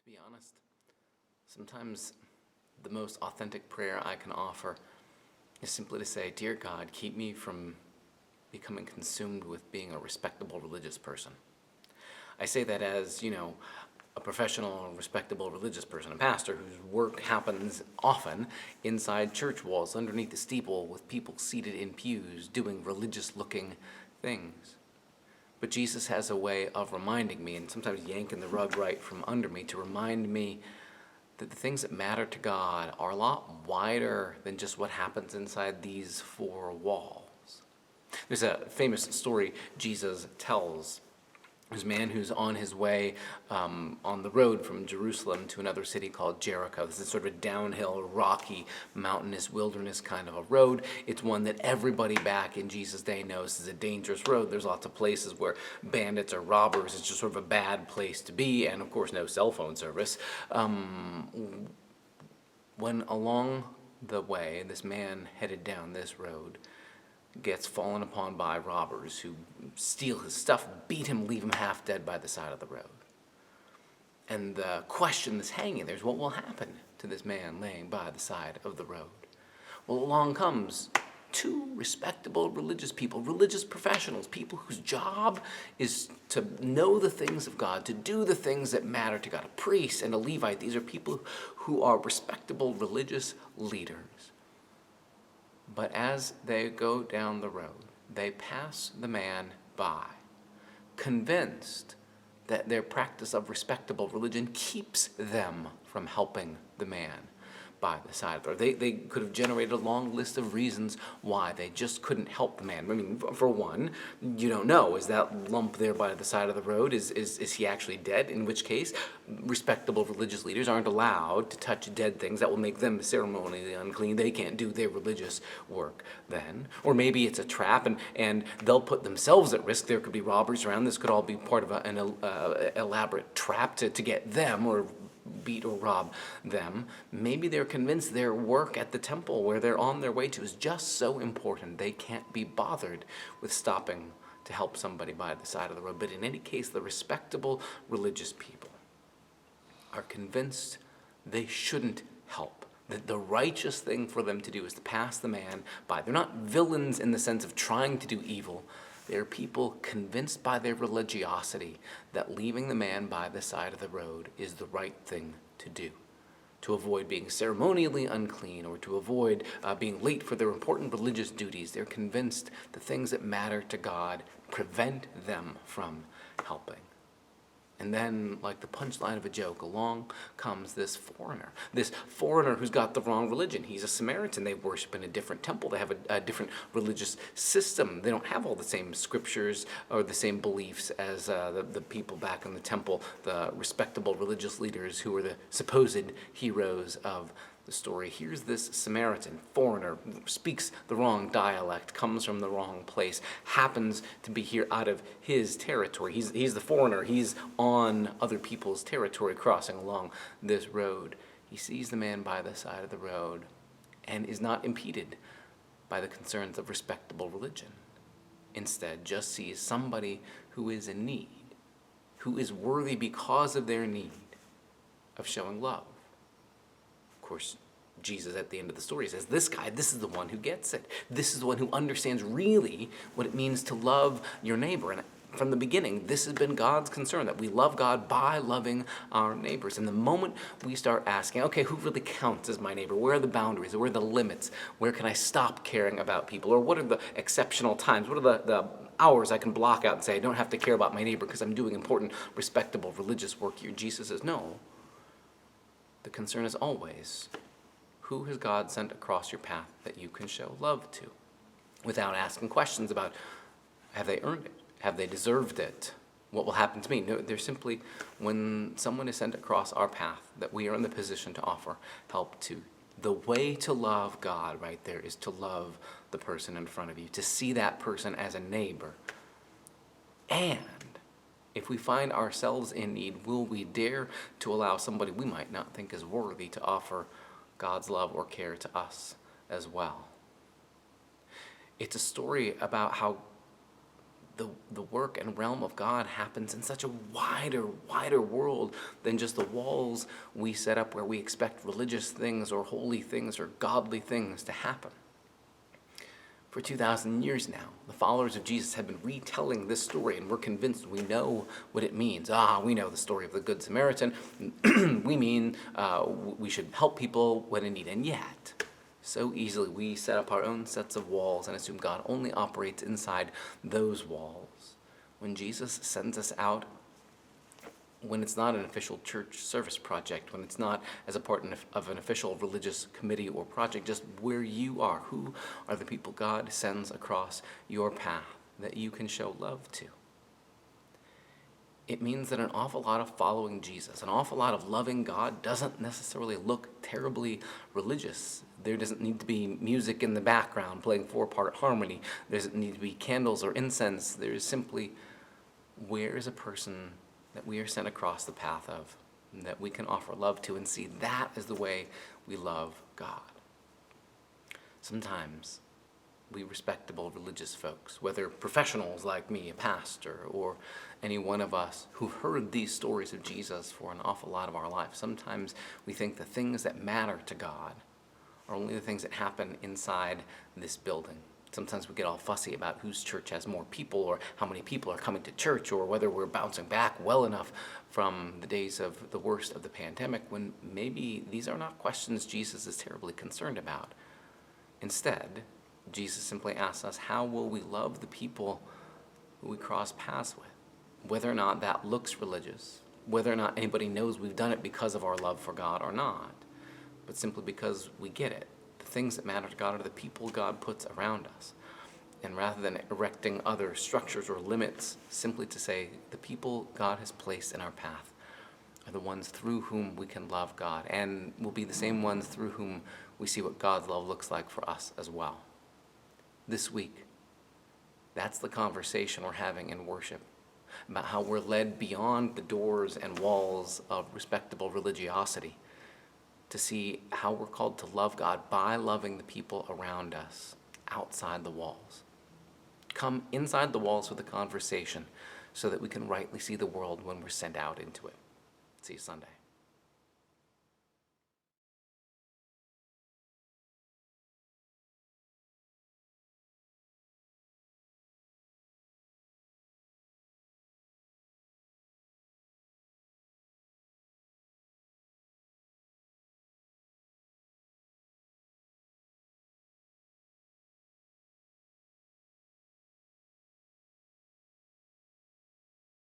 be honest, sometimes the most authentic prayer I can offer is simply to say, Dear God, keep me from becoming consumed with being a respectable religious person. I say that as, a professional, respectable religious person, a pastor whose work happens often inside church walls, underneath the steeple, with people seated in pews doing religious-looking things. But Jesus has a way of reminding me, and sometimes yanking the rug right from under me, to remind me that the things that matter to God are a lot wider than just what happens inside these four walls. There's a famous story Jesus tells. There's a man who's on his way on the road from Jerusalem to another city called Jericho. This is sort of a downhill, rocky, mountainous, wilderness kind of a road. It's one that everybody back in Jesus' day knows is a dangerous road. There's lots of places where bandits or robbers, it's just sort of a bad place to be, and of course no cell phone service. When along the way, this man headed down this road gets fallen upon by robbers who steal his stuff, beat him, leave him half dead by the side of the road. And the question that's hanging there is, what will happen to this man laying by the side of the road? Well, along comes two respectable religious people, religious professionals, people whose job is to know the things of God, to do the things that matter to God, a priest and a Levite. These are people who are respectable religious leaders. But as they go down the road, they pass the man by, convinced that their practice of respectable religion keeps them from helping the man by the side of the road. They could have generated a long list of reasons why they just couldn't help the man. I mean, for one, you don't know, is that lump there by the side of the road, is he actually dead? In which case, respectable religious leaders aren't allowed to touch dead things. That will make them ceremonially unclean. They can't do their religious work then. Or maybe it's a trap and they'll put themselves at risk. There could be robbers around. This could all be part of an elaborate trap to get them or beat or rob them. Maybe they're convinced their work at the temple where they're on their way to is just so important they can't be bothered with stopping to help somebody by the side of the road. But in any case, the respectable religious people are convinced they shouldn't help, that the righteous thing for them to do is to pass the man by. They're not villains in the sense of trying to do evil. They're people convinced by their religiosity that leaving the man by the side of the road is the right thing to do, to avoid being ceremonially unclean or to avoid being late for their important religious duties. They're convinced the things that matter to God prevent them from helping. And then, like the punchline of a joke, along comes this foreigner who's got the wrong religion. He's a Samaritan. They worship in a different temple. They have a different religious system. They don't have all the same scriptures or the same beliefs as the people back in the temple, the respectable religious leaders who were the supposed heroes of the story. Here's this Samaritan, foreigner, speaks the wrong dialect, comes from the wrong place, happens to be here out of his territory. He's the foreigner. He's on other people's territory, crossing along this road. He sees the man by the side of the road and is not impeded by the concerns of respectable religion. Instead, just sees somebody who is in need, who is worthy because of their need of showing love. Of course, Jesus at the end of the story says, this is the one who gets it. This is the one who understands really what it means to love your neighbor. And from the beginning, this has been God's concern, that we love God by loving our neighbors. And the moment we start asking, okay, who really counts as my neighbor? Where are the boundaries? Where are the limits? Where can I stop caring about people? Or what are the exceptional times? What are the hours I can block out and say, I don't have to care about my neighbor because I'm doing important, respectable, religious work here? Jesus says, no. The concern is always, who has God sent across your path that you can show love to? Without asking questions about, have they earned it? Have they deserved it? What will happen to me? No, they're simply, when someone is sent across our path, that we are in the position to offer help to. The way to love God right there is to love the person in front of you, to see that person as a neighbor. And if we find ourselves in need, will we dare to allow somebody we might not think is worthy to offer God's love or care to us as well? It's a story about how the work and realm of God happens in such a wider world than just the walls we set up where we expect religious things or holy things or godly things to happen. For 2,000 years now, the followers of Jesus have been retelling this story, and we're convinced we know what it means. We know the story of the Good Samaritan. We mean we should help people when in need. And yet, so easily we set up our own sets of walls and assume God only operates inside those walls. When Jesus sends us out, when it's not an official church service project, when it's not as a part of an official religious committee or project, just where you are, who are the people God sends across your path that you can show love to? It means that an awful lot of following Jesus, an awful lot of loving God doesn't necessarily look terribly religious. There doesn't need to be music in the background playing four-part harmony. There doesn't need to be candles or incense. There is simply, where is a person that we are sent across the path of, that we can offer love to and see that is the way we love God. Sometimes we respectable religious folks, whether professionals like me, a pastor, or any one of us who've heard these stories of Jesus for an awful lot of our life, sometimes we think the things that matter to God are only the things that happen inside this building. Sometimes we get all fussy about whose church has more people or how many people are coming to church or whether we're bouncing back well enough from the days of the worst of the pandemic, when maybe these are not questions Jesus is terribly concerned about. Instead, Jesus simply asks us, how will we love the people who we cross paths with? Whether or not that looks religious, whether or not anybody knows we've done it because of our love for God or not, but simply because we get it. The things that matter to God are the people God puts around us. And rather than erecting other structures or limits, simply to say the people God has placed in our path are the ones through whom we can love God, and will be the same ones through whom we see what God's love looks like for us as well. This week, that's the conversation we're having in worship, about how we're led beyond the doors and walls of respectable religiosity to see how we're called to love God by loving the people around us outside the walls. Come inside the walls for the conversation so that we can rightly see the world when we're sent out into it. See you Sunday.